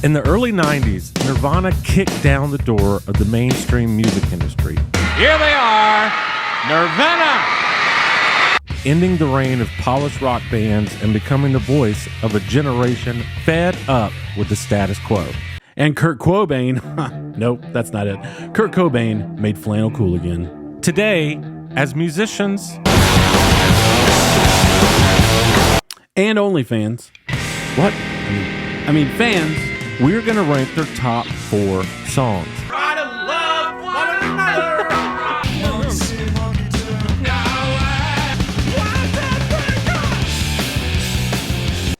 In the early 90s, Nirvana kicked down the door of the mainstream music industry. Here they are, Nirvana! Ending the reign of polished rock bands and becoming the voice of a generation fed up with the status quo. And Kurt Cobain, nope, that's not it. Kurt Cobain made flannel cool again. Today, as musicians and OnlyFans. What? I mean fans. We're going to rank their top 4 songs. Try to love one another!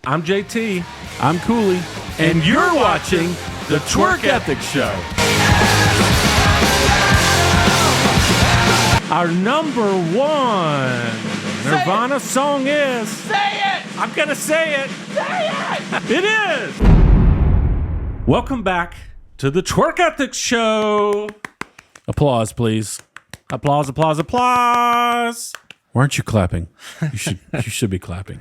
I'm JT. I'm Cooley. And you're watching The Twerk Ethics Show. Our number 1 Nirvana song is... Say it! I'm going to say it. Say it! It is. Welcome back to The Twerk Ethics Show. Applause, please. Applause, applause, applause. Why aren't you clapping? You should be clapping.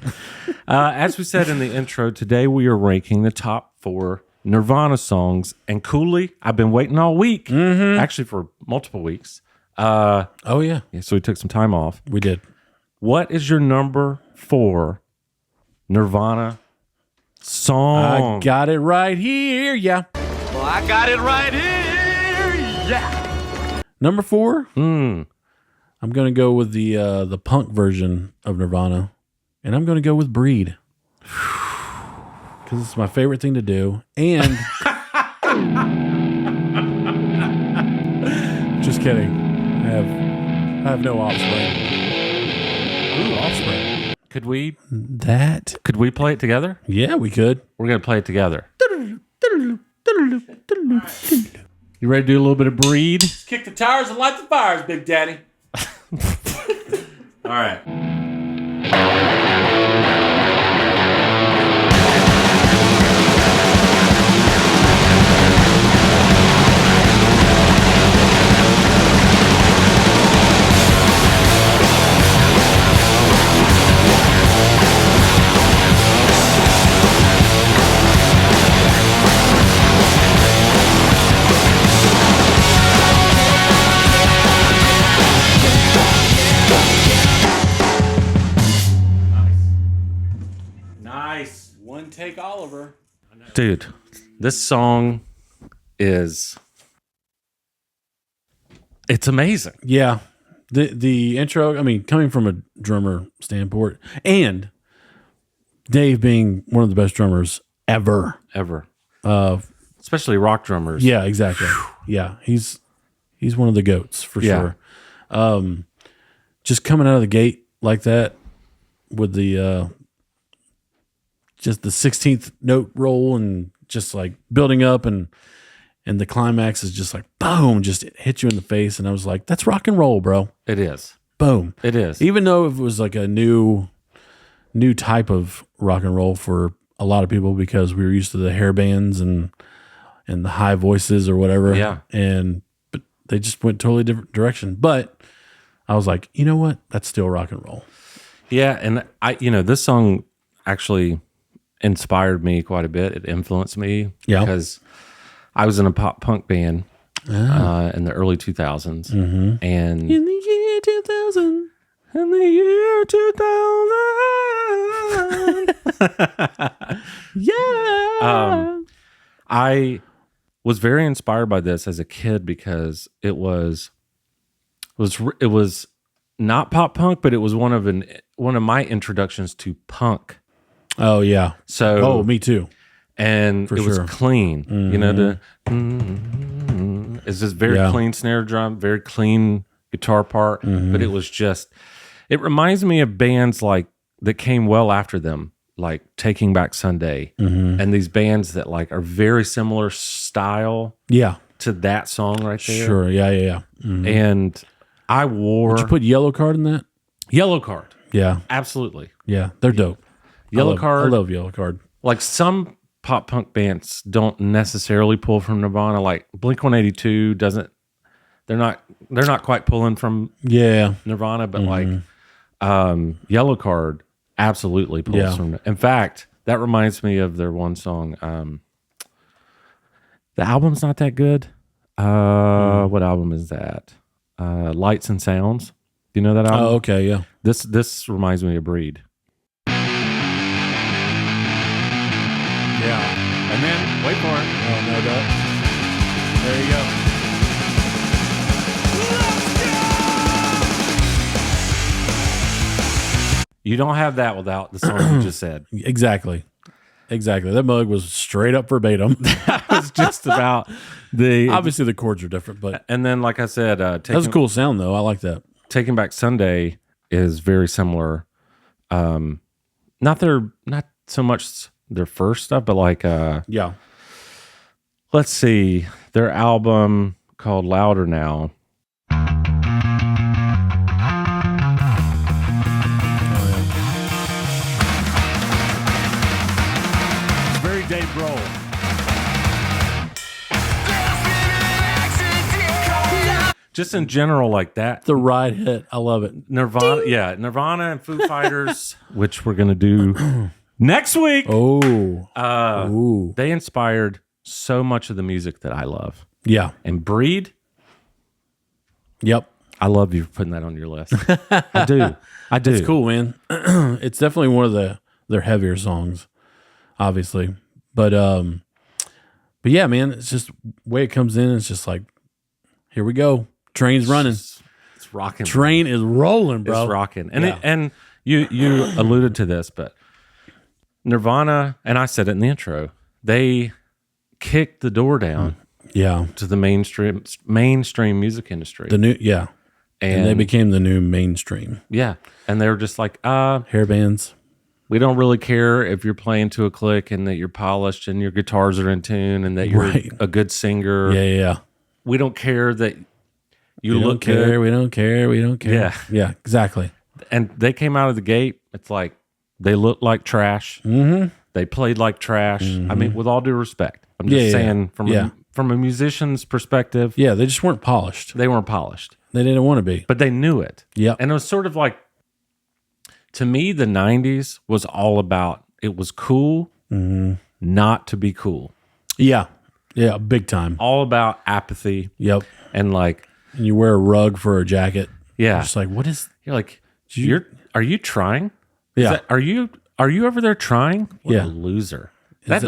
As we said in the intro, today we are ranking the top 4 Nirvana songs. And Cooley, I've been waiting all week, actually for multiple weeks. Oh, yeah. So we took some time off. We did. What is your number 4 Nirvana song? I got it right here, yeah. Well, I got it right here, yeah! Number 4? I'm going to go with the punk version of Nirvana, and I'm going to go with Breed. Because it's my favorite thing to do, and... Just kidding. I have no offspring. Ooh, offspring. Could we play it together? Yeah, we could. We're going to play it together. You ready to do a little bit of Breed? Kick the tires and light the fires, Big Daddy. All right. Take Oliver. Dude, this song is... It's amazing. Yeah. The intro, I mean, coming from a drummer standpoint, and Dave being one of the best drummers ever. Especially rock drummers. Yeah, exactly. Yeah, he's one of the GOATs for sure. Just coming out of the gate like that with the just the 16th note roll and just like building up and the climax is just like boom, just hit you in the face. And I was like, that's rock and roll, bro. It is. Boom. It is. Even though it was like a new type of rock and roll for a lot of people because we were used to the hair bands and the high voices or whatever. Yeah. But they just went totally different direction. But I was like, you know what? That's still rock and roll. Yeah. And this song actually inspired me quite a bit. It influenced me because I was in a pop punk band in the early 2000s. Mm-hmm. And in the year 2000. In the year 2000. Yeah. I was very inspired by this as a kid because it was not pop punk, but it was one of my introductions to punk. Oh yeah. So me too. And for it was sure. clean. Mm-hmm. You know, it's this very clean snare drum, very clean guitar part, but it was just, it reminds me of bands like that came well after them, like Taking Back Sunday, and these bands that like are very similar style to that song right there. Sure. Yeah. Mm-hmm. And I wore... Did you put Yellow Card in that? Yellow Card. Yeah. Absolutely. Yeah, they're dope. Yellow Card. I love Yellow Card. Like some pop punk bands don't necessarily pull from Nirvana. Like Blink-182 doesn't. They're not quite pulling from Nirvana, but like Yellow Card absolutely pulls from. In fact, that reminds me of their one song. The album's not that good. What album is that? Lights and Sounds. Do you know that album? Oh, okay, yeah. This reminds me of Breed. Yeah. And then, wait for it. Oh, no doubt. There you go. You don't have that without the song you just said. Exactly. That mug was straight up verbatim. That was just about the... Obviously, the chords are different, but... And then, like I said... that was a cool sound, though. I like that. Taking Back Sunday is very similar. Not so much their first stuff, but like... yeah. Let's see. Their album called Louder Now. Dave Grohl. Just in general, like that. The ride hit. I love it. Nirvana, yeah, Nirvana and Foo Fighters, which we're gonna do next week. Oh, they inspired so much of the music that I love. Yeah, and Breed. Yep, I love you for putting that on your list. I do. It's cool, man. It's definitely one of their heavier songs, obviously. But yeah, man, it's just the way it comes in. It's just like, here we go. Train's running. It's rocking. Train is rolling, bro. It's rocking. And you alluded to this, but Nirvana, and I said it in the intro, they kicked the door down. Yeah. To the mainstream music industry. And they became the new mainstream. Yeah. And they were just like, hair bands. We don't really care if you're playing to a click and that you're polished and your guitars are in tune and that you're a good singer. Yeah. We don't care that you look care. good. We don't care. Yeah, exactly. And they came out of the gate. It's like they looked like trash. Mm-hmm. They played like trash. Mm-hmm. I mean, with all due respect, I'm just saying from a musician's perspective. Yeah, they just weren't polished. They weren't polished. They didn't want to be. But they knew it. Yeah. And it was sort of like, to me, the 90s was all about, it was cool not to be cool. Yeah. Yeah, big time. All about apathy. Yep. And like... And you wear a rug for a jacket. Yeah. You're just like, what is... You're like, are you trying? Yeah. Are you over there trying? What a Yeah. loser.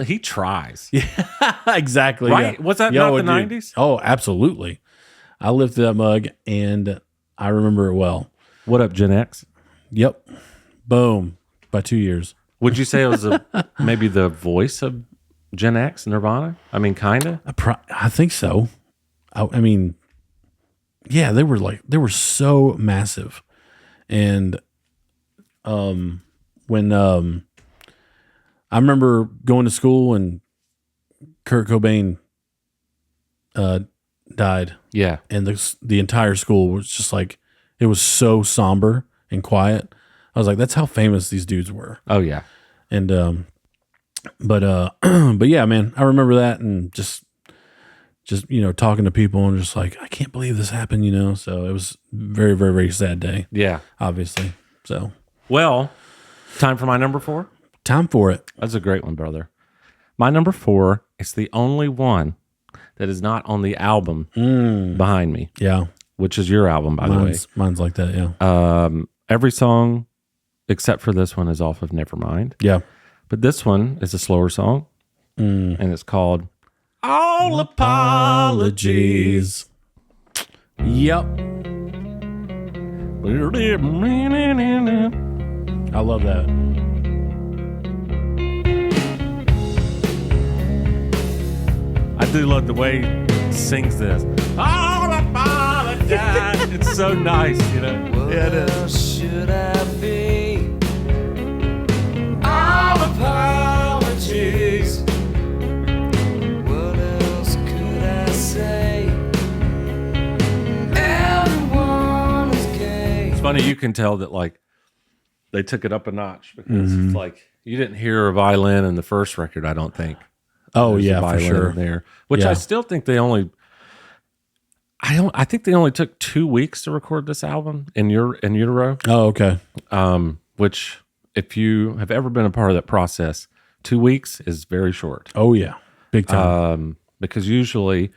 He tries. Yeah, exactly. Right? Yeah. Was that not the 90s? Oh, absolutely. I lifted that mug and I remember it well. What up, Gen X? Yep. Boom. By 2 years. Would you say it was maybe the voice of Gen X, Nirvana? I mean, kind of? I think so. I mean, yeah, they were so massive. And when I remember going to school and Kurt Cobain died. Yeah. And the entire school was just like, it was so somber and quiet. I was like, that's how famous these dudes were. Oh yeah. And but yeah, man, I remember that and just talking to people and just like, I can't believe this happened, So it was very, very, very sad day. Yeah. Obviously. So well, time for my number 4. Time for it. That's a great one, brother. My number 4 is the only one that is not on the album behind me. Yeah. Which is your album, by the way. Mine's like that, yeah. Every song except for this one is off of Nevermind. Yeah. But this one is a slower song, and it's called All Apologies. Yep. I love that. I do love the way he sings this. All apologize. It's so nice, Yeah, it is. Should I be? All apologies. What else could I say? Everyone is gay. It's funny, you can tell that like they took it up a notch because it's like you didn't hear a violin in the first record, I don't think. Oh, There's yeah, a for violin sure. in there, which Yeah. I still think they only. I think they only took 2 weeks to record this album in Utero. Oh, okay. Which, if you have ever been a part of that process, 2 weeks is very short. Oh, yeah. Big time. because usually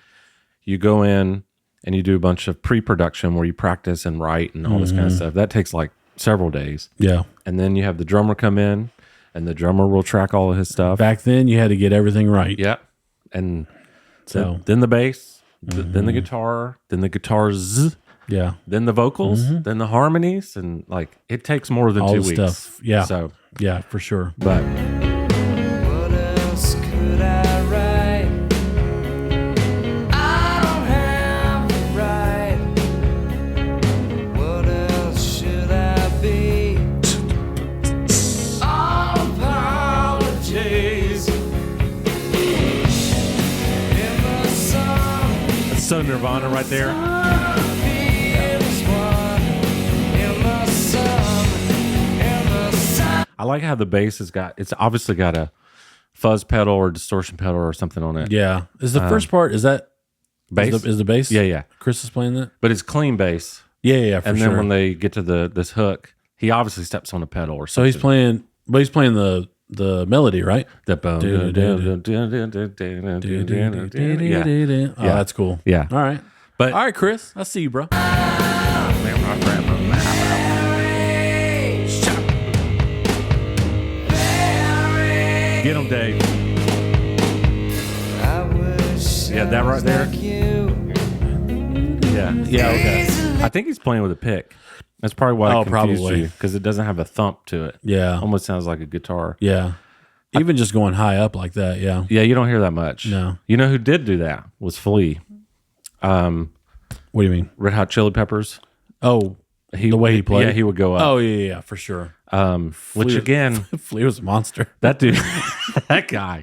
you go in and you do a bunch of pre-production where you practice and write and all this kind of stuff. That takes like several days. Yeah. And then you have the drummer come in, and the drummer will track all of his stuff. Back then, you had to get everything right. Yeah. And so then the bass, then the guitar, then the guitars, then the vocals, then the harmonies, and like it takes more than all 2 the weeks. stuff. Yeah. So yeah, for sure. but What else could I write? I don't have the right. What else should I be? All apologies. In the sun, that's so Nirvana right there. feels one. In the sun, in the sun. I like how the bass it's obviously got a fuzz pedal or distortion pedal or something on it. Yeah. Is the first part, is that Bass? Is the bass? Yeah. Chris is playing that? But it's clean bass. Yeah, for And sure. then when they get to this hook, he obviously steps on a pedal or so something. he's playing the melody, right? The bone. Yeah. Oh, that's cool. Yeah. All right. But All right, Chris. I see you, bro. get him, Dave. I wish Yeah, that right there. like you. Yeah. Yeah, okay. I think he's playing with a pick. That's probably why it confused probably. you, because it doesn't have a thump to it. Yeah. Almost sounds like a guitar. Yeah. Even just going high up like that, yeah. Yeah, you don't hear that much. No. You know who did do that was Flea. What do you mean? Red Hot Chili Peppers. Oh, the way he played? Yeah, he would go up. Oh, yeah, for sure. Which Flea- again, Flea was a monster. that dude, that guy.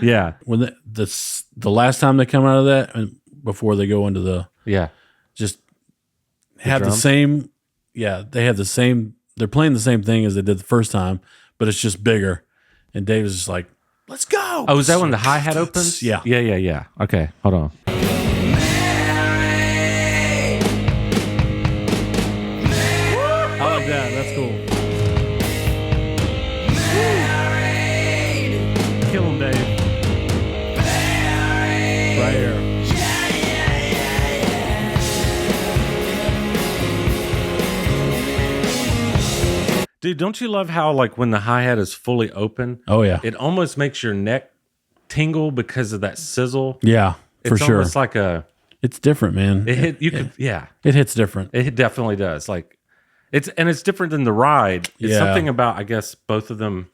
Yeah. When the last time they come out of that, and before they go into the, Yeah. just have the drums? same, they have the same, they're playing the same thing as they did the first time, but it's just bigger. And Dave is just like, let's go. Oh, is that when the hi-hat opens? Yeah. Yeah. Okay, hold on. I like that. That's cool. Kill him, Dave. Right here. Dude, don't you love how, like, when the hi-hat is fully open, Oh, yeah. it almost makes your neck tingle because of that sizzle? Yeah, for It's sure. almost like It's different, man. it hit, you could, yeah, It hits different. it definitely does. Like, it's different than the ride. It's Yeah. something about, I guess, both of them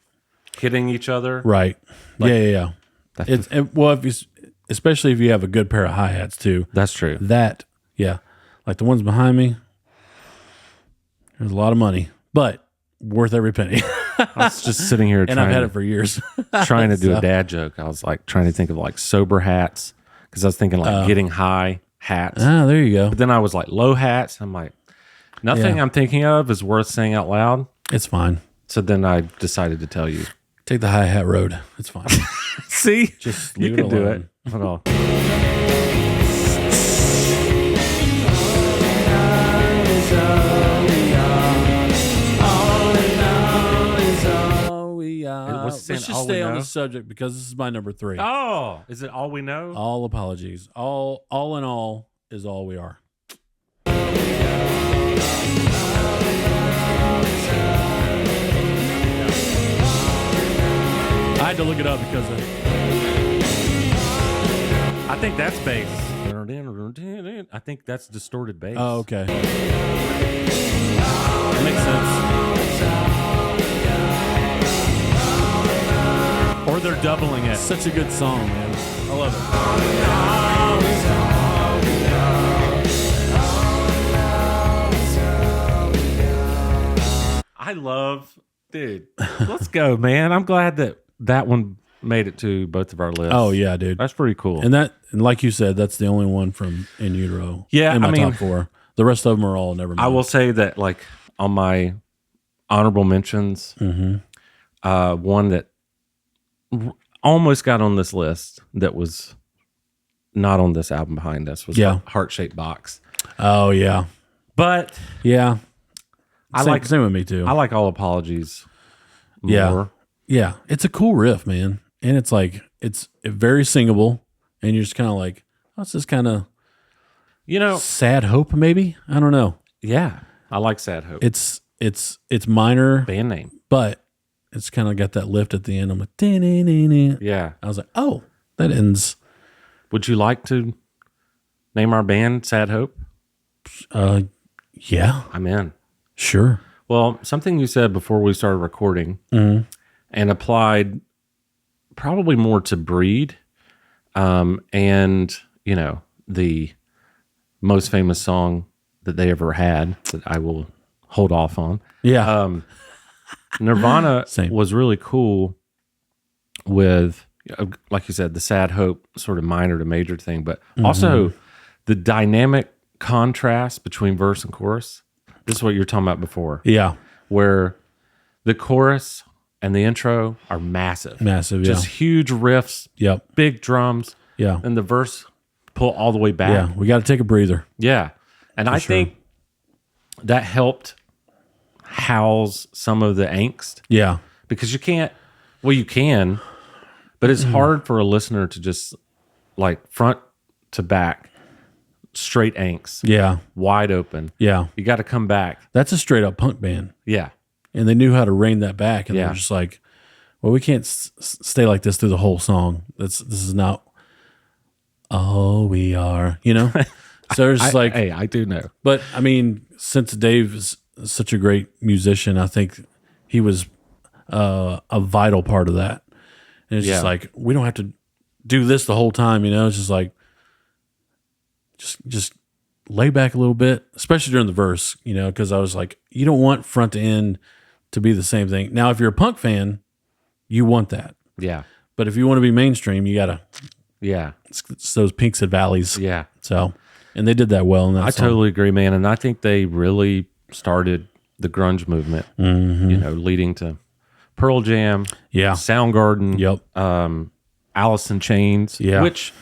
hitting each other. Right. Yeah. That's, Especially if you have a good pair of hi-hats too. that's true. Like the ones behind me, there's a lot of money, but worth every penny. I was just sitting here And I've had it for years. trying to do a dad joke. I was like trying to think of like sober hats, because I was thinking like getting high hats. There you go. But then I was like low hats. I'm like, nothing Yeah. I'm thinking of is worth saying out loud. It's fine. So then I decided to tell you. Take the hi-hat road. It's fine. See, Just you leave can it do alone. it. Hold on. What's it saying, Let's all just we stay on know? the subject because this is my number 3. Oh, is it all we know? All apologies. All in all is all we are. I had to look it up because I think that's bass. I think that's distorted bass. oh, okay. Makes sense. Or they're doubling it. Such a good song, man. I love it. I love, dude. Let's go, man. I'm glad that one made it to both of our lists. Oh yeah, dude. That's pretty cool. And like you said, that's the only one from In Utero. Yeah, in my I mean, top 4. The rest of them are all Nevermind. I will say that, like, on my honorable mentions, one that almost got on this list that was not on this album behind us was Heart Shaped Box. Oh yeah, But yeah. I Same with me too. I like All Apologies more. Yeah, it's a cool riff, man, and it's like it's very singable, and you're just kind of like, oh, it's just kind of sad hope, maybe. I don't know. Yeah, I like Sad Hope. It's minor Band name, but it's kind of got that lift at the end. I'm like, "Da-na-na-na." yeah. I was like, oh, that ends. Would you like to name our band Sad Hope? Yeah, I'm in. sure. Well, something you said before we started recording and applied probably more to Breed and, the most famous song that they ever had that I will hold off on. Yeah. Nirvana Same. was really cool with, like you said, the Sad Hope sort of minor to major thing, but also the dynamic contrast between verse and chorus. This is what you were talking about before. Yeah. Where the chorus and the intro are massive. Massive, Just huge riffs, Yep. big drums, Yeah. and the verse pull all the way back. Yeah. We got to take a breather. Yeah. And I think that helped house some of the angst Yeah. because you can, but it's hard for a listener to just like front to back, straight angst, Yeah. wide open. Yeah. You got to come back. That's a straight up punk band. Yeah. And they knew how to rein that back. And Yeah. they're just like, well, we can't stay like this through the whole song. This is not all we are, So it's just like, hey, I do know. but I mean, since Dave is such a great musician, I think he was a vital part of that. And it's just like, we don't have to do this the whole time, It's just like, just lay back a little bit, especially during the verse, because I was like, you don't want front to end to be the same thing. Now, if you're a punk fan, you want that. Yeah. But if you want to be mainstream, you got to, Yeah. it's those peaks and valleys. Yeah. So, and they did that well in that I song. totally agree, man. And I think they really started the grunge movement, leading to Pearl Jam, Yeah. Soundgarden, Yep. Alice in Chains, Yeah. which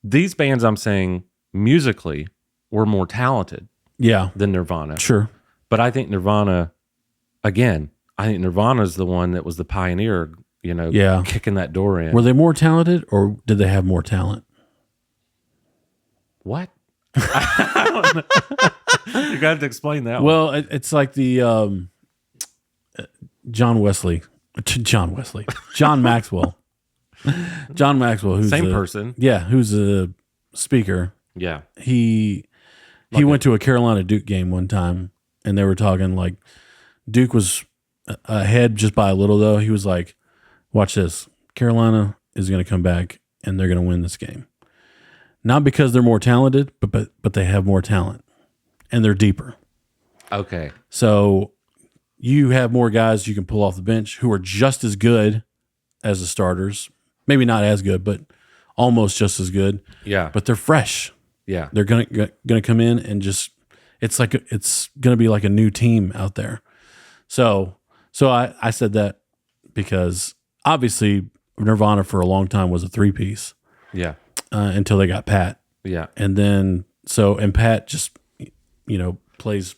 these bands I'm saying musically were more talented Yeah. than Nirvana. Sure. But I think Nirvana is the one that was the pioneer, Yeah. kicking that door in. Were they more talented or did they have more talent? What? I don't know. You got to explain that one. Well, it's like the John Maxwell. John Maxwell, who's Same person. Yeah, who's a speaker. Yeah. He went to a Carolina Duke game one time, and they were talking like Duke was ahead just by a little though. He was like, "Watch this, Carolina is going to come back and they're going to win this game, not because they're more talented, but they have more talent and they're deeper. Okay. So you have more guys you can pull off the bench who are just as good as the starters, maybe not as good, but almost just as good. Yeah. But they're fresh." Yeah. They're gonna come in and just it's gonna be like a new team out there. So I said that because obviously Nirvana for a long time was a 3-piece Yeah. until they got Pat, Yeah. and then and Pat just plays.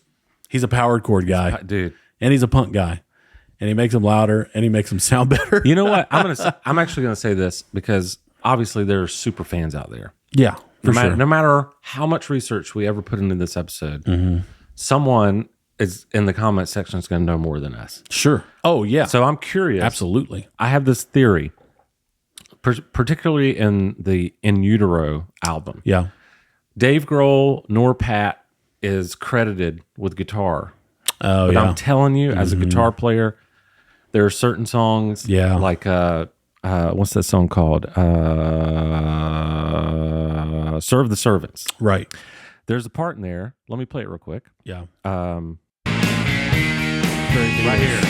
He's a powered chord guy, Dude. and he's a punk guy, and he makes them louder and he makes them sound better. You know what? I'm actually going to say this because obviously there are super fans out there. Yeah, for sure. No matter how much research we ever put into this episode, someone is in the comment section is going to know more than us. Sure. Oh yeah. So I'm curious. Absolutely. I have this theory, particularly in the In Utero album. Yeah. Dave Grohl nor Pat is credited with guitar. Oh But yeah. I'm telling you, as a guitar player, there are certain songs, Yeah. like what's that song called? Serve the Servants. Right. There's a part in there. Let me play it real quick. Yeah. Right here.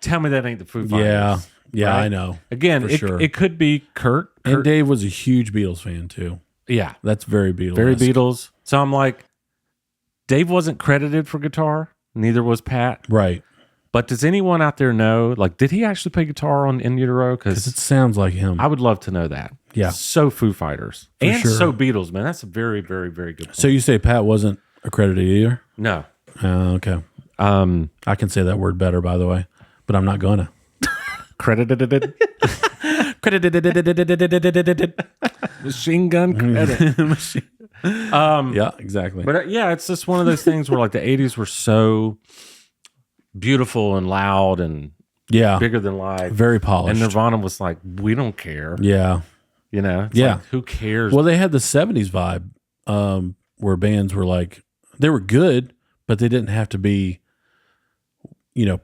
Tell me that ain't the Foo Fighters. Yeah. Yeah. Right? I know. Again, For it, sure. it could be Kurt. And Dave was a huge Beatles fan too. Yeah, That's very Beatles. very Beatles. So I'm like, Dave wasn't credited for guitar. Neither was Pat. Right. But does anyone out there know, like, did he actually play guitar on In Utero? Because it Because sounds like him. I would love to know that. Yeah. So Foo Fighters. And sure. so Beatles, man. That's a very, very, very good point. So you say Pat wasn't accredited either? No. Okay. I can say that word better, by the way, but I'm not gonna. Credited. Machine gun credit. Yeah, exactly. But yeah, it's just one of those things where like the 80s were so beautiful and loud and bigger than life. Very polished. And Nirvana was like, we don't care. Yeah. You know? It's Yeah. like, who cares? Well, they had the 70s vibe where bands were like, they were good, but they didn't have to be,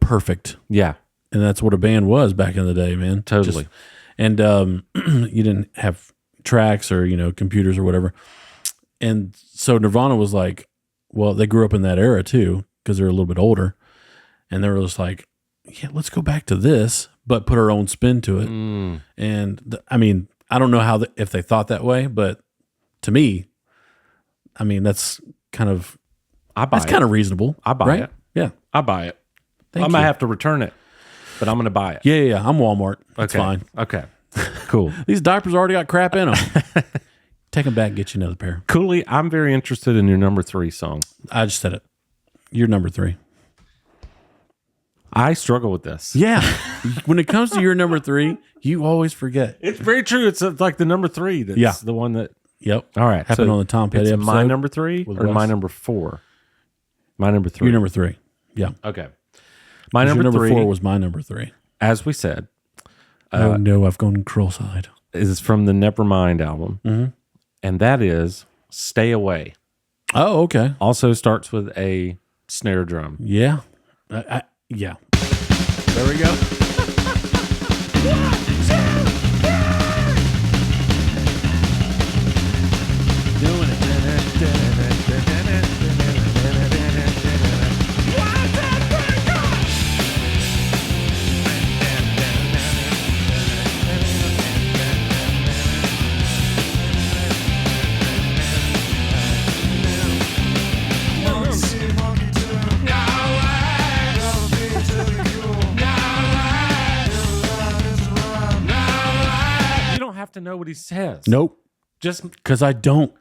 perfect. Yeah. And that's what a band was back in the day, man. Totally. And you didn't have tracks or, computers or whatever. And so Nirvana was like, well, they grew up in that era too, because they're a little bit older. And they were just like, yeah, let's go back to this, but put our own spin to it. And I don't know if they thought that way, but to me, that's kind of, kind of reasonable. I buy it. Yeah. I buy it. Thank I you. might have to return it, but I'm going to buy it. Yeah. I'm Walmart. That's Okay. fine. Okay. Cool. These diapers already got crap in them. Take them back and get you another pair. Cooley, I'm very interested in your number 3 song. I just said it. You're number 3. I struggle with this. Yeah. When it comes to your number 3, you always forget. It's very true. It's like the number 3 that's the one that... Yep. All right. Happened on the Tom Petty it's episode. my number 3 or Wes. my number 4? My number 3. Your number 3. Yeah. Okay. My Your number, number 3, 4 was my number 3. as we said, Oh, no, I've gone cross-eyed. is from the Nevermind album. Mm-hmm. And that is Stay Away. Oh, okay. Also starts with a snare drum. Yeah. Yeah. There we go. Doing it. You don't have to know what he says. Nope. Just Because I don't.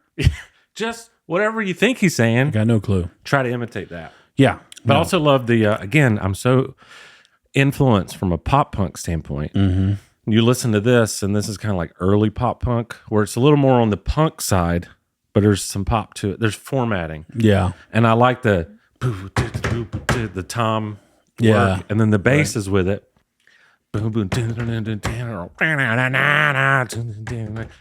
whatever you think he's saying, Got no clue. try to imitate that. Yeah. But I also love the, again, I'm so influenced from a pop punk standpoint. Mm-hmm. You listen to this, and this is kind of like early pop punk, where it's a little more on the punk side, but there's some pop to it. There's formatting. Yeah. And I like the tom Yeah. work, and then the bass is with it.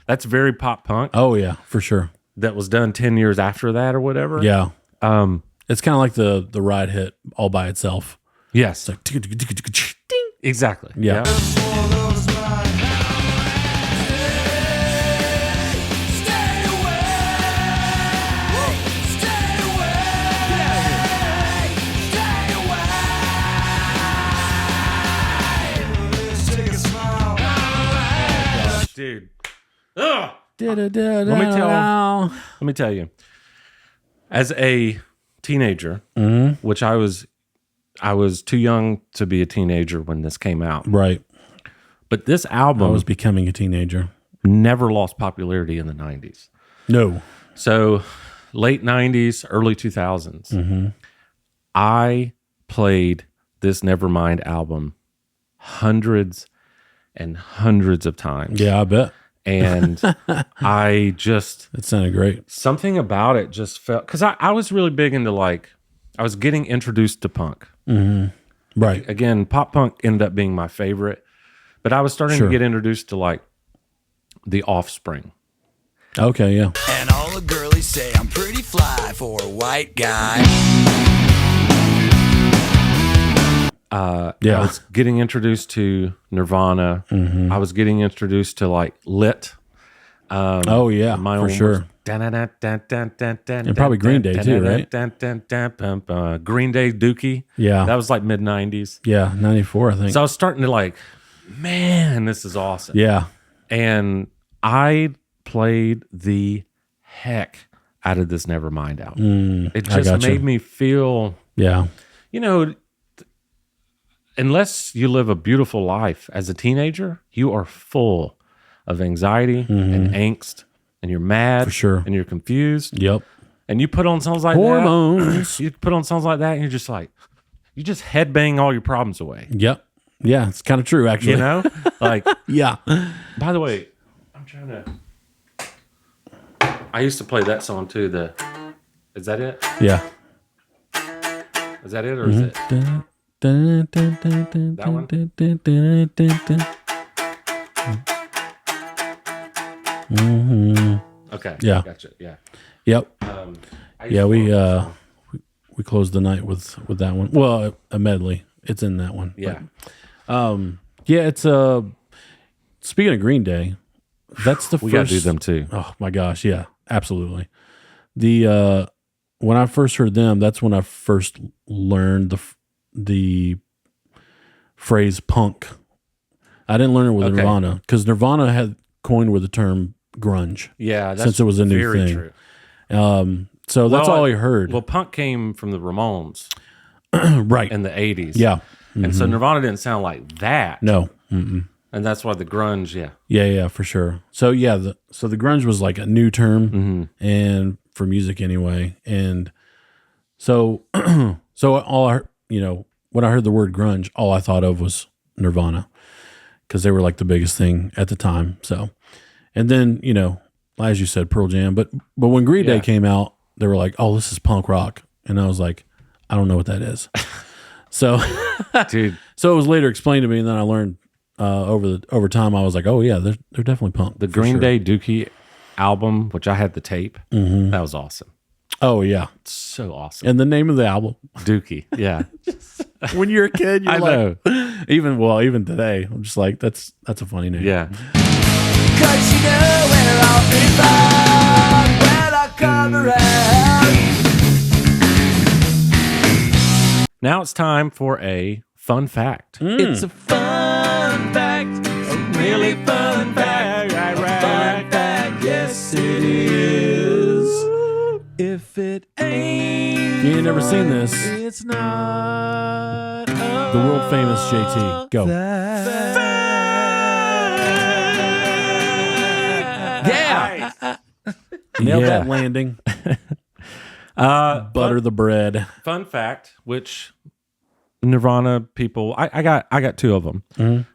That's very pop punk. Oh, yeah, for sure. That was done 10 years after that or whatever. Yeah. It's kind of like the ride hit all by itself. Yes. It's like, ding. Exactly. Yeah. Dude. Ugh. Let Let me tell you. As a teenager, which I was too young to be a teenager when this came out. Right. But this I album was becoming a teenager. never lost popularity in the 90s. No. So late 90s, early 2000s. I played this Nevermind album hundreds and hundreds of times. Yeah, I bet. And I just, That sounded great. something about it just felt, because I was really big into I was getting introduced to punk. Right. Again, pop punk ended up being my favorite, but I was starting Sure. to get introduced to The Offspring. Okay, yeah. And all the girlies say I'm pretty fly for a white guy. Yeah. I was getting introduced to Nirvana. I was getting introduced to Lit. Oh, yeah, My for own sure. And probably Green Day too, right? Green Day, Dookie. Yeah. That was mid 90s. Yeah, 94, I think. So I was starting to man, this is awesome. Yeah. And I played the heck out of this Nevermind album. It just gotcha. made me feel, Yeah. Unless you live a beautiful life as a teenager, you are full of anxiety and angst, and you're mad, For sure. and you're confused. Yep. And you put on songs like Hormones. that. You put on songs like that, and you're just you just headbang all your problems away. Yep. Yeah, it's kind of true, actually. You know, like. Yeah. By the way, I'm trying to. I used to play that song too. Is that it? Yeah. Is that it, or is it that one? Okay. Yeah. Gotcha. Yeah. Yep. Yeah, we closed the night with that one. Well, a medley. It's in that one. Yeah. But, yeah, it's speaking of Green Day, that's the We first. gotta do them too. Oh my gosh, yeah, absolutely. The when I first heard them, that's when I first learned the phrase punk. I didn't learn it with Nirvana, because Nirvana had coined with the term grunge. Yeah, that's since it was a new very thing. True. So that's all I heard. Well, punk came from the Ramones right. in the 80s. Yeah. And so Nirvana didn't sound like that. No. Mm-mm. And that's why the grunge, yeah. Yeah, for sure. So yeah, the grunge was like a new term, and for music anyway. And so all I, when I heard the word grunge, all I thought of was Nirvana, because they were like the biggest thing at the time. So, and then as you said, Pearl Jam. But when Green Day came out, they were like, "Oh, this is punk rock," and I was like, "I don't know what that is." So, dude. So it was later explained to me, and then I learned over time. I was like, "Oh yeah, they're definitely punk." The Green Day Dookie album, which I had the tape, that was awesome. Oh yeah, so awesome. And the name of the album, Dookie. Yeah. When you're a kid, you're I know. Even today, I'm just like, that's a funny name. Yeah. 'Cause when I'll be back when I come around. Now it's time for a fun fact. It's a fun fact, a really fun fact, fun fact, yes it is. If it ain't, You ain't never seen this. it's not The world famous JT. Go. Yeah. Nailed Yeah. that landing. Butter the bread. Fun fact, which Nirvana people, I got two of them,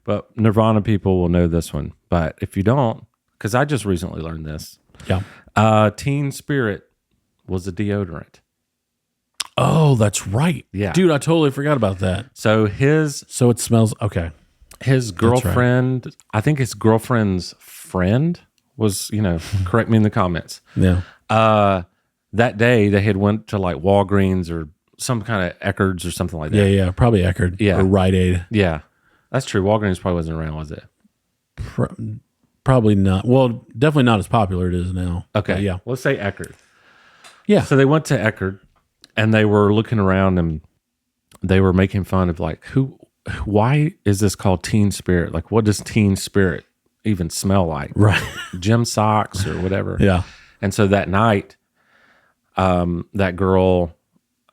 but Nirvana people will know this one. But if you don't, because I just recently learned this, Teen Spirit was a deodorant. Oh, that's right. Yeah. Dude, I totally forgot about that. So it smells okay. his girlfriend, I think his girlfriend's friend was, correct me in the comments. Yeah. That day they had went to like Walgreens or some kind of Eckerd's or something like that. Yeah. Probably Eckerd. Yeah. Or Rite Aid. Yeah. That's true. Walgreens probably wasn't around, was it? Probably not. Well, definitely not as popular as it is now. Okay. But yeah. Let's say Eckerd. Yeah. So they went to Eckerd and they were looking around and they were making fun of like, why is this called Teen Spirit? Like, what does Teen Spirit even smell like? Right. Gym socks or whatever. Yeah. And so that night, that girl,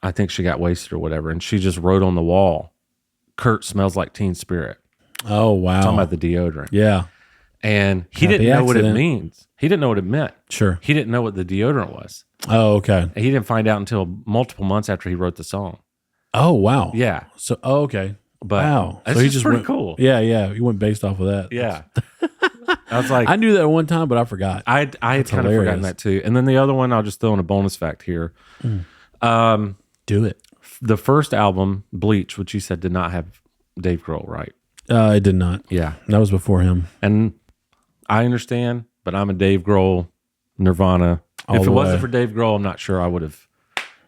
I think she got wasted or whatever, and she just wrote on the wall, "Kurt smells like Teen Spirit." Oh, wow. Talking about the deodorant. Yeah. And he Happy didn't know what it accident. means. He didn't know what it meant. Sure. He didn't know what the deodorant was. Oh, okay. And he didn't find out until multiple months after he wrote the song. Oh, wow. Yeah. So, okay. But wow. that's So he just pretty went, cool. Yeah. He went based off of that. Yeah. I was like, I knew that one time, but I forgot. I had kind of hilarious. forgotten that too. And then the other one, I'll just throw in a bonus fact here. Do it. The first album, Bleach, which you said did not have Dave Grohl, right? I did not. Yeah. That was before him. And I understand, but I'm a Dave Grohl Nirvana. All if it the wasn't way. for Dave Grohl, I'm not sure I would have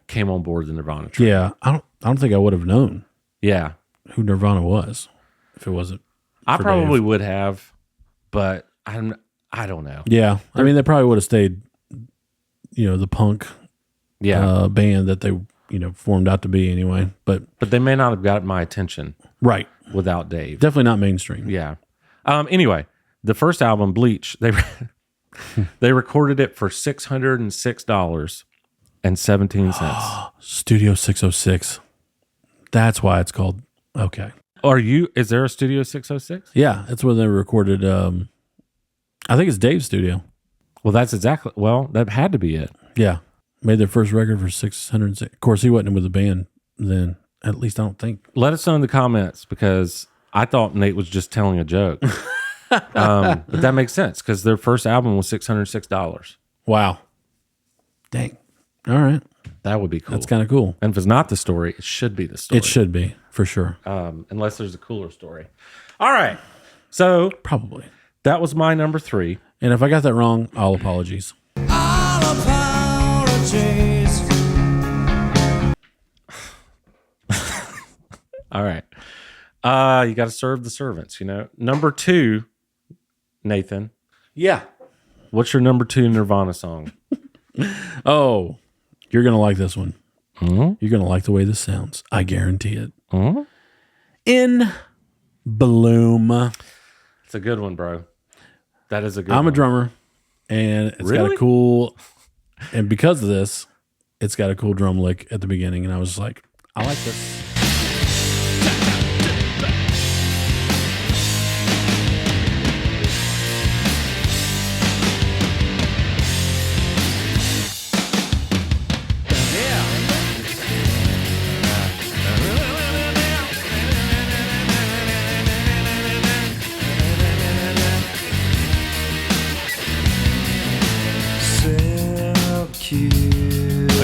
came on board the Nirvana train. Yeah. I don't think I would have known Yeah. who Nirvana was if it wasn't. I for probably Dave. would have, but I don't know. Yeah. I mean, they probably would have stayed, the punk Yeah. band that they, formed out to be anyway. But But they may not have got my attention right. without Dave. Definitely not mainstream. Yeah. Anyway, the first album, Bleach, they recorded it for $606.17. Studio 606. That's why it's called. Okay. Is there a Studio 606? Yeah. That's where they recorded. I think it's Dave's studio. Well, that had to be it. Yeah. Made their first record for 606. Of course, he wasn't with the band then. At least I don't think. Let us know in the comments because I thought Nate was just telling a joke. But that makes sense because their first album was $606. Wow. Dang. All right. That would be cool. That's kind of cool. And if it's not the story, it should be the story. It should be, for sure. Unless there's a cooler story. All right. So Probably. that was my number 3. And if I got that wrong, all apologies. All apologies. All right. You got to serve the servants, you know. Number 2, Nathan. Yeah. What's your number 2 Nirvana song? Oh, you're going to like this one. Mm-hmm. You're going to like the way this sounds. I guarantee it. Mm-hmm. In Bloom. It's a good one, bro. That is a good I'm one. a drummer, and it's got Really? a cool, and because of this, it's got a cool drum lick at the beginning, and I was just like, I like this.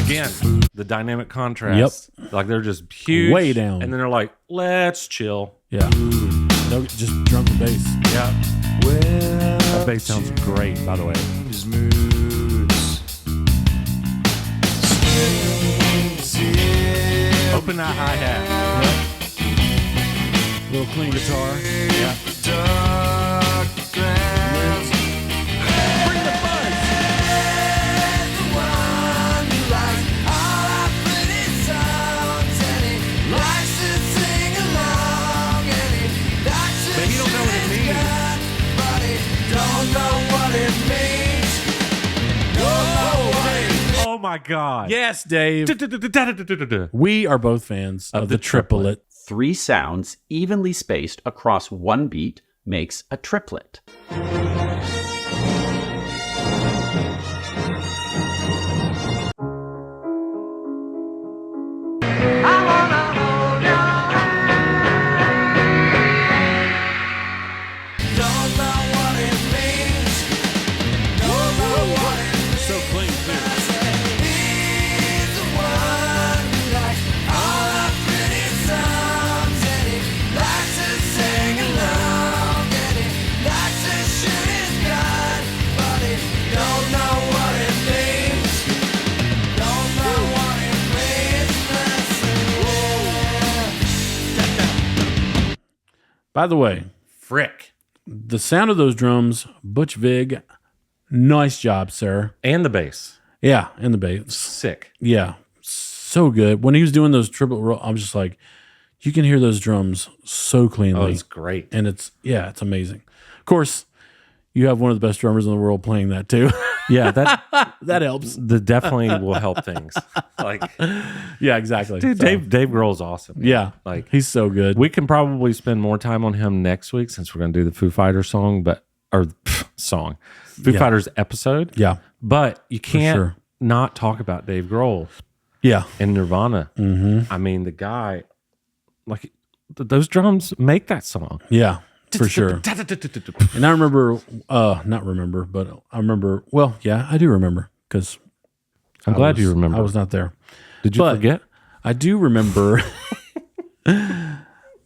Again, the dynamic contrast. Yep. Like they're just huge. Way down. And then they're like, let's chill. Yeah. No, just drum and bass. Yeah. That bass sounds great, by the way. Open that hi-hat. Yep. Little clean guitar. Yeah. Oh my God. Yes, Dave. We are both fans of the triplet. 3 sounds evenly spaced across one beat makes a triplet. So clean, too. By the way, Frick. the sound of those drums, Butch Vig, nice job, sir. And the bass. Yeah, and the bass. Sick. Yeah, so good. When he was doing those triple roll, I was just like, you can hear those drums so cleanly. Oh, it's great. And it's amazing. Of course, you have one of the best drummers in the world playing that too. Yeah, that That helps. definitely will help things. Like, Yeah, exactly. dude, So, Dave Grohl's awesome. Man. Yeah, Like, he's so good. we can probably spend more time on him next week since we're going to do the Foo Fighters song, Foo Fighters episode. Yeah, But you can't sure. not talk about Dave Grohl yeah, and Nirvana. Mm-hmm. I mean, the guy, like, those drums make that song. yeah, for sure. And I remember, not remember, but I remember. Well, yeah, I do remember because I'm glad you remember. I was not there. Did you but forget? I do remember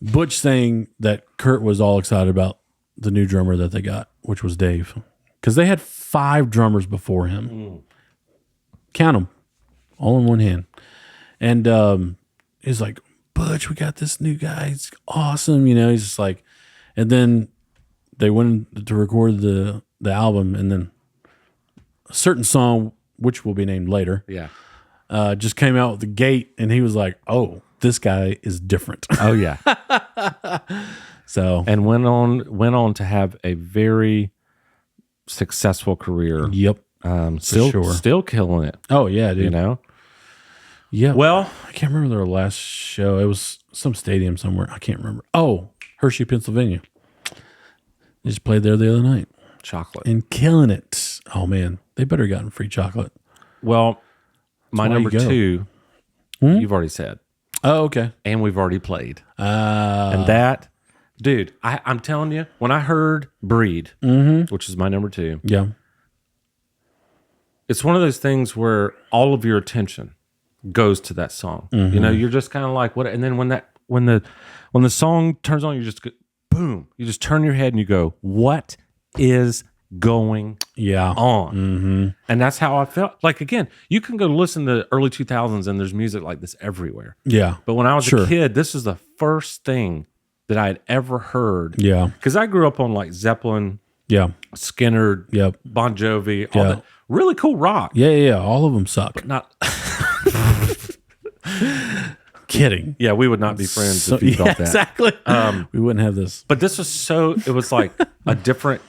Butch saying that Kurt was all excited about the new drummer that they got, which was Dave, because they had 5 drummers before him. Count them, all in one hand. And he's like, Butch, we got this new guy. He's awesome. You know, he's just like, and then they went to record the album, and then a certain song, which will be named later, Yeah. just came out with the gate, and he was like, "Oh, this guy is different." Oh, yeah. So, And went on to have a very successful career. yep. sure. Still killing it, Oh yeah, dude. you know? Yeah. Well, I can't remember their last show. It was some stadium somewhere. I can't remember. Oh, Hershey, Pennsylvania. They just played there the other night chocolate. and killing it. Oh man, they better have gotten free chocolate. Well, my why number you go. 2, Hmm? you've already said, Oh, okay. and we've already played. And that Dude, I'm telling you, when I heard Breed, which is my number 2, Yeah. it's one of those things where all of your attention goes to that song. You know, you're just kind of like, what? And then when the song turns on, you just go, boom, you just turn your head and you go, what is going on? And that's how I felt. Like, again, you can go listen to early 2000s and there's music like this everywhere. Yeah. But when I was a kid, this is the first thing that I had ever heard. Yeah. Because I grew up on like Zeppelin, Yeah. Skinner, Yep. Bon Jovi, all that really cool rock. Yeah. All of them suck. But not. Kidding. Yeah, we would not be friends if you felt that. Exactly. We wouldn't have this. But this was it was like a different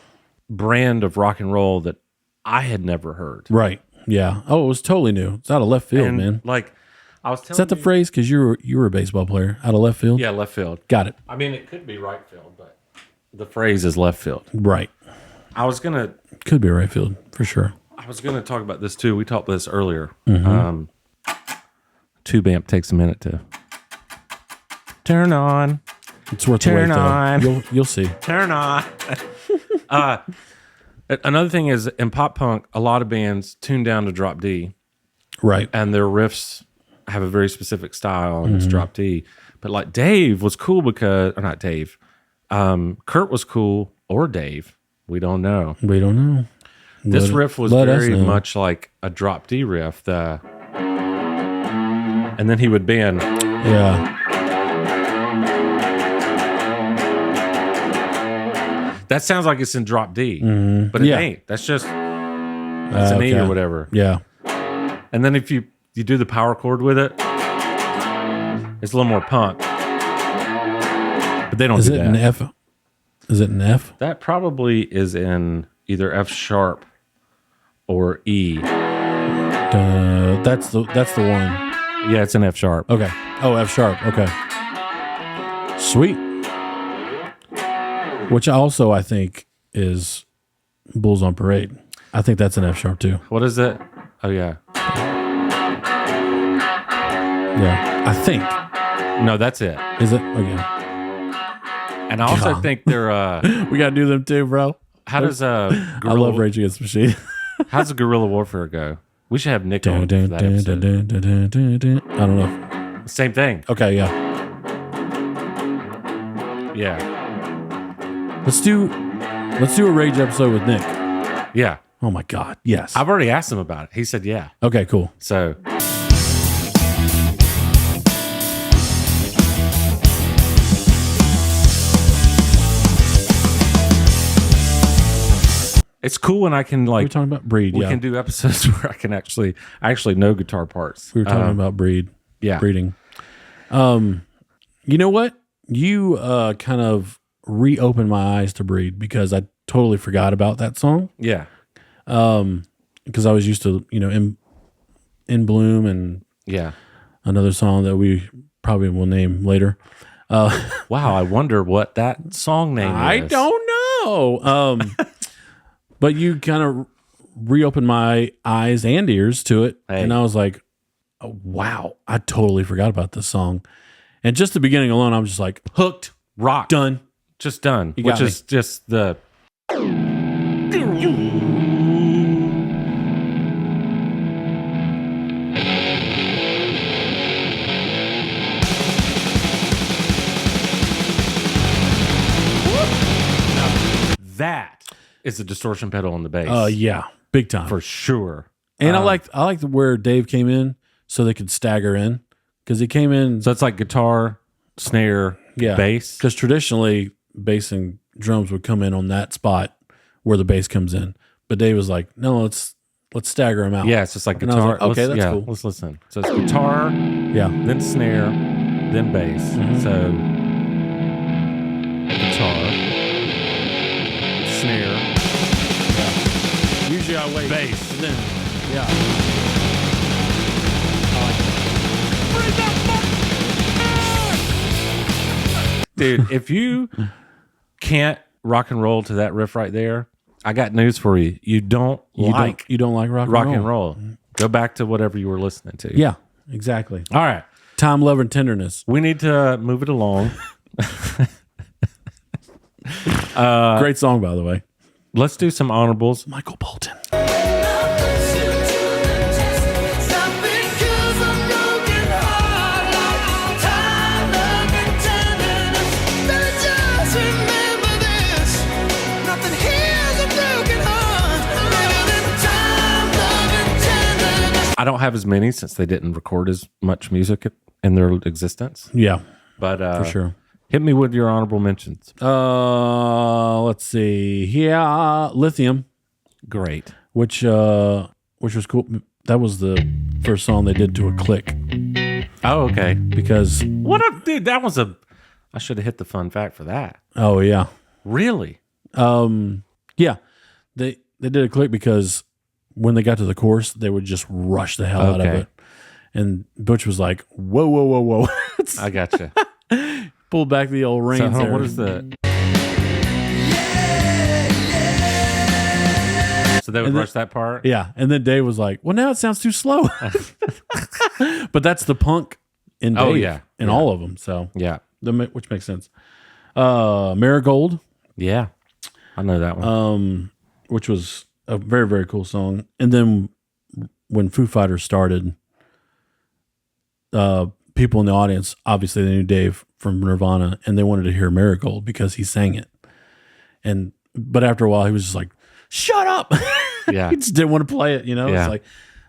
brand of rock and roll that I had never heard. Right. Yeah. Oh, it was totally new. It's out of left field, And man. like, I was telling Is that the phrase? Because you were a baseball player. Out of left field? Yeah, left field. Got it. I mean, it could be right field, but the phrase is left field. Right. Could be right field for sure. I was gonna talk about this too. We talked about this earlier. Mm-hmm. Tube amp takes a minute to turn on. It's worth Turn the wait, on. though. You'll see. Turn on. Another thing is in pop punk, a lot of bands tune down to drop D, Right. and their riffs have a very specific style, and it's drop D. But like Dave was cool because, or not Dave, Kurt was cool, or Dave. We don't know. We don't know. This riff was let us very know. much like a drop D riff. And then he would bend. Yeah. That sounds like it's in drop D, but it Yeah. ain't. That's just it's an E okay. or whatever. Yeah. And then if you do the power chord with it, it's a little more punk. But they don't Is do it that. an F? Is it an F? That probably is in either F sharp or E. That's the one. Yeah, it's an F sharp. Okay. Oh, F sharp. Okay. Sweet. Which also I think is Bulls on Parade. I think that's an F sharp too. What is it? Oh yeah. Yeah. I think. No, that's it. Is it? Okay. And I also think they're We gotta do them too, bro. how does I love Rage Against the Machine. how's guerrilla warfare go? We should have Nick on for Dun, that dun, episode. dun, dun, dun, dun, dun. I don't know. Same thing. Okay, yeah. Yeah. Let's do a Rage episode with Nick. Yeah. Oh my God. Yes. I've already asked him about it. He said yeah. Okay, cool. So it's cool when I can We're like talking about Breed. we Yeah. can do episodes where I actually know guitar parts. We were talking about Breed. yeah. Breeding. You know what? You kind of reopened my eyes to Breed because I totally forgot about that song. Yeah. Because I was used to, In Bloom and Yeah. another song that we probably will name later. Wow, I wonder what that song name is. I don't know. But you kind of reopened my eyes and ears to it. Hey. And I was like, oh, wow, I totally forgot about this song. And just the beginning alone, I'm just like, Hooked. Rock. done. Just done. You Which got me. is just the that is the distortion pedal on the bass. Yeah, big time. For sure. And I liked where Dave came in so they could stagger in because he came in. So it's like guitar, snare, bass. Because traditionally, bass and drums would come in on that spot where the bass comes in. But Dave was like, no, let's stagger them out. Yeah, it's just like And I was guitar. like, okay, that's cool. Let's listen. So it's guitar, Yeah. then snare, then bass. Mm-hmm. So guitar, snare, Usually I wait. bass. And then, yeah. Dude, if you can't rock and roll to that riff right there, I got news for you. You don't like You don't like rock rock and roll. Go back to whatever you were listening to. Yeah, exactly. All right. Time, love, and tenderness. We need to move it along. Great song, by the way. Let's do some honorables. Michael Bolton. I don't have as many since they didn't record as much music in their existence. Yeah, But for sure. hit me with your honorable mentions. Let's see. Yeah, Lithium, Great. which was cool. That was the first song they did to a click Oh, okay. because Dude, that was I should have hit the fun fact for that. oh yeah, Really? yeah, they did a click because when they got to the chorus, they would just rush the hell out of Okay. it. And Butch was like, "Whoa, whoa, whoa, whoa!" I gotcha. Pulled back the old reins. So, there. what is the? So they would rush that part. Yeah, and then Dave was like, "Well, now it sounds too slow." But that's the punk in Dave, Oh, yeah. in all of them. So Yeah. which makes sense. Marigold, Yeah. I know that one. which was a very, very cool song. And then when Foo Fighters started, people in the audience, obviously they knew Dave from Nirvana and they wanted to hear Marigold because he sang it. But after a while, he was just like, "Shut up." Yeah. He just didn't want to play it, Yeah. It's like,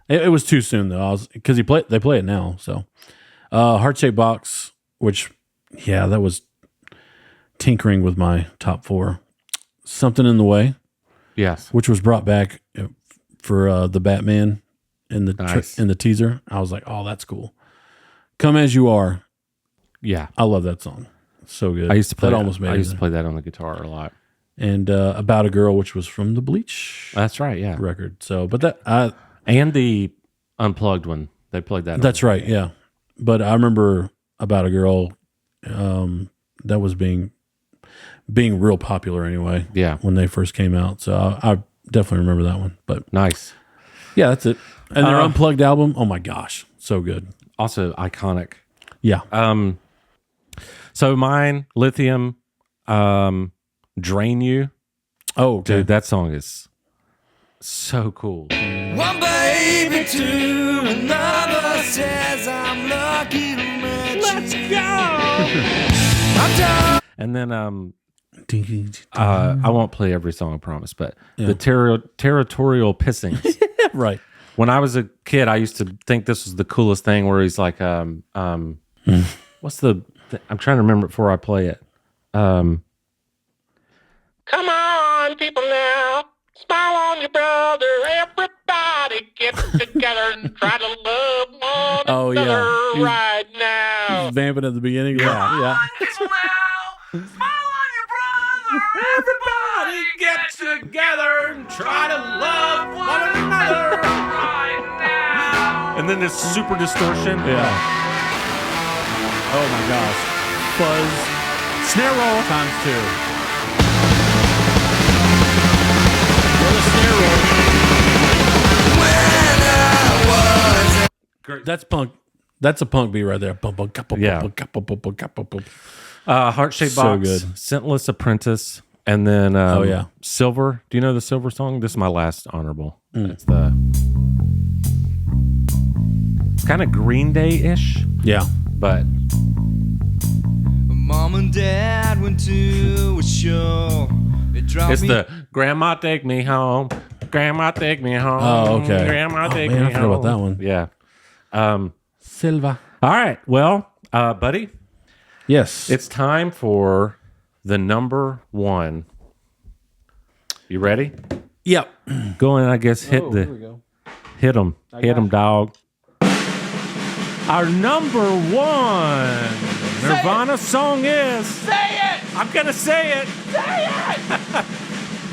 it was too soon though. Because they play it now. So, Heart-Shaped Box, which, yeah, that was tinkering with my top 4. Something in the Way, Yes. which was brought back for the Batman in the Nice. in the teaser. I was like, "Oh, that's cool." Come As You Are. Yeah. I love that song. It's so good. I used to play that. that. Almost made I it. used to play that on the guitar a lot. And About a Girl, which was from the Bleach That's right. Yeah. record. So, but that And the unplugged one. They played that. that's right, yeah. But I remember About a Girl, that was being real popular anyway. Yeah. When they first came out. So I definitely remember that one. But Nice. yeah, that's it. And their Unplugged album, oh my gosh, so good. Also iconic. Yeah. So mine, Lithium, Drain You. Oh, okay. Dude, that song is so cool. One baby to another says I'm lucky to meet Let's you. go. I'm done. And then I won't play every song, I promise, but the territorial pissings. right. When I was a kid, I used to think this was the coolest thing where he's like, what's the, I'm trying to remember it before I play it. Come on, people now. Smile on your brother. Everybody get together and try to love one Oh, yeah. another He's- right now. He's vamping at the beginning. Yeah. Everybody get together and try to love one another right now. And then this super distortion. Yeah. Oh my gosh. Fuzz. Snare roll. Times 2. Great. That's punk. That's a punk beat right there. Yeah. Heart-Shaped So Box, good. Scentless Apprentice, and then yeah. Silver. Do you know the Silver song? This is my last honorable. It's the kind of Green Day-ish, Yeah. but Mom and Dad went to a show. They dropped it's me. the Grandma Take Me Home. Grandma Take Me Home. Oh, okay. Grandma Oh, Take man, Me I forgot Home. about that one. Yeah. Silva. All right. Well, buddy, Yes. it's time for the number 1. You ready? Yep. Go in, I guess, hit Oh, the here we go. hit them. Hit them, dog. Our number 1 Nirvana song is. Say it! I'm going to say it. Say it!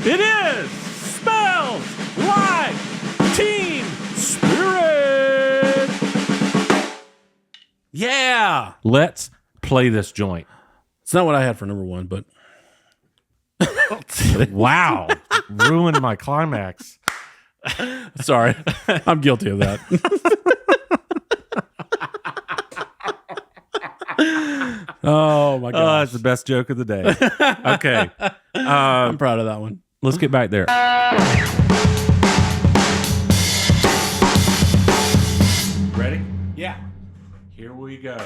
It is Smells Like Teen Spirit. Yeah. Let's play this joint. It's not what I had for number 1, but Wow. Ruined my climax. sorry. I'm guilty of that. Oh my Oh, gosh. that's the best joke of the day. Okay. I'm proud of that one. Let's get back there. Ready? Yeah. Here we go.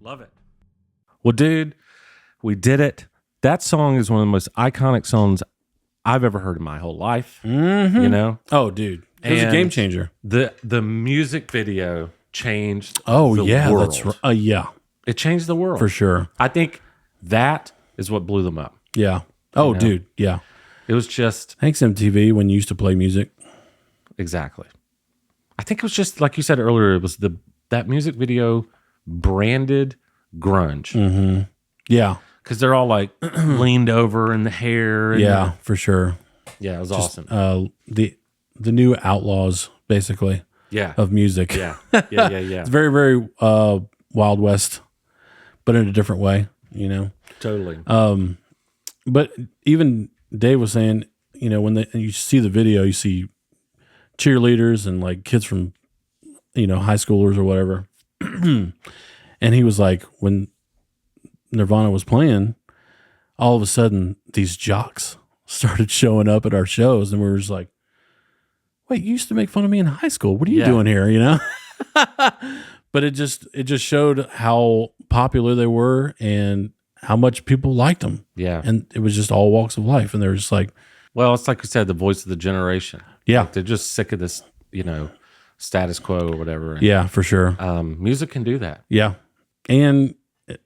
Love it. Well, dude, we did it. That song is one of the most iconic songs I've ever heard in my whole life. Mm-hmm. You know? Oh, dude. It was a And game changer. The music video changed Oh, the yeah. world. That's right. Yeah, It changed the world. for sure. I think that is what blew them up. Yeah. Oh, You know? dude. Yeah. It was just Thanks, MTV, when you used to play music. exactly. I think it was just like you said earlier, it was that music video branded grunge. Mm-hmm. Yeah. Because they're all like leaned over in the hair. And Yeah, for sure. yeah, it was Just, awesome. The new outlaws, basically, Yeah. of music. Yeah. Yeah. It's very, very Wild West, but in a different way, you know? Totally. But even Dave was saying, you know, when you see the video, you see cheerleaders and like kids from, you know, high schoolers or whatever. And he was like, when Nirvana was playing, all of a sudden these jocks started showing up at our shows, and we were just like, wait, you used to make fun of me in high school. What are you doing here? You know? But it just showed how popular they were and how much people liked them. Yeah. And it was just all walks of life. And they were just like, Well, it's like you said, the voice of the generation. yeah, Like, they're just sick of this, you know, status quo or whatever. And, yeah, for sure. music can do that. Yeah. And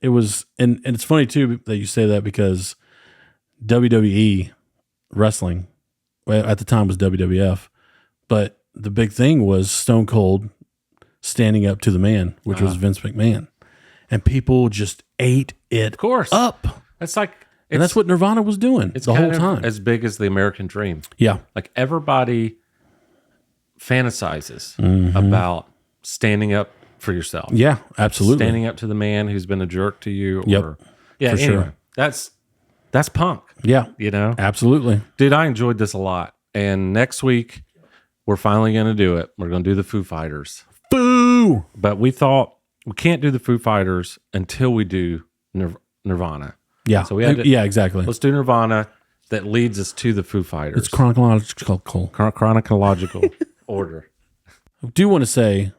it was, and it's funny too that you say that, because WWE wrestling, well, at the time was WWF, but the big thing was Stone Cold standing up to the man, which was Vince McMahon. And people just ate it Of course. up. It's like, And that's what Nirvana was doing it's the whole kind of time. as big as the American dream. Yeah. Like, everybody fantasizes Mm-hmm. about standing up for yourself. Yeah, absolutely. Standing up to the man who's been a jerk to you. Or, Yep. Yeah, For anyway, sure. that's punk, Yeah, you know? absolutely. Dude, I enjoyed this a lot. And next week, we're finally going to do it. We're going to do the Foo Fighters. Boo! But we thought we can't do the Foo Fighters until we do Nirvana. Yeah. So we had to- yeah, exactly. Let's do Nirvana. That leads us to the Foo Fighters. It's chronological. Chronological order. I do want to say,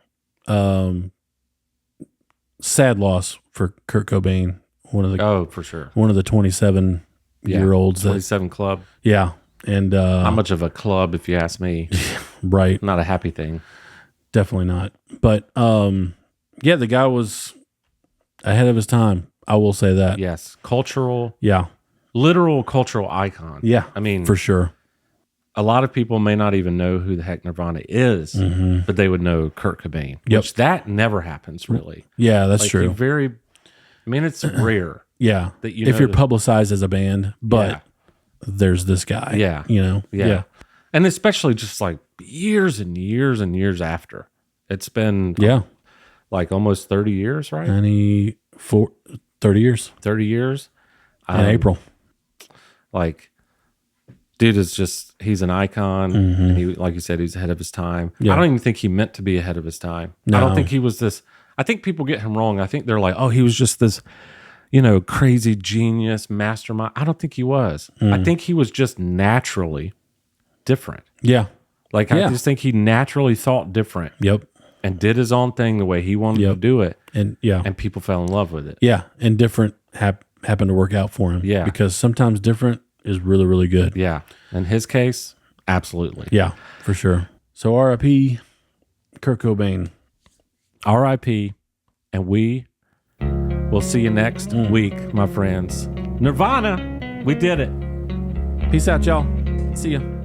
sad loss for Kurt Cobain, one of the Oh, for sure. 27-year-olds. 27 Club. Yeah, and Not much of a club, if you ask me. right, Not a happy thing. definitely not. But yeah, the guy was ahead of his time. I will say that. Yes. Cultural, Yeah, literal cultural icon. yeah, I mean, for sure. a lot of people may not even know who the heck Nirvana is, but they would know Kurt Cobain, which that never happens really. Yeah, that's Like, true. It's rare. Yeah. That you if know you're that- publicized as a band, but there's this guy. Yeah. You know? Yeah. And especially just like years and years and years after. It's been like almost 30 years, right? 30 years 30 years. in April. Like, dude is just, he's an icon. And he, like you said, he's ahead of his time. Yeah. I don't even think he meant to be ahead of his time. I don't think he was this, I think people get him wrong. I think they're like, oh, he was just this, crazy genius mastermind. I don't think he was. I think he was just naturally different. Yeah. Like, I just think he naturally thought different Yep. and did his own thing the way he wanted to do it. And And people fell in love with it. yeah. And different happened to work out for him. Yeah. Because sometimes different is really, really good. Yeah. In his case, absolutely. Yeah, for sure. So R.I.P. Kurt Cobain. RIP. And we will see you next week, my friends. Nirvana, we did it. Peace out, y'all. See ya.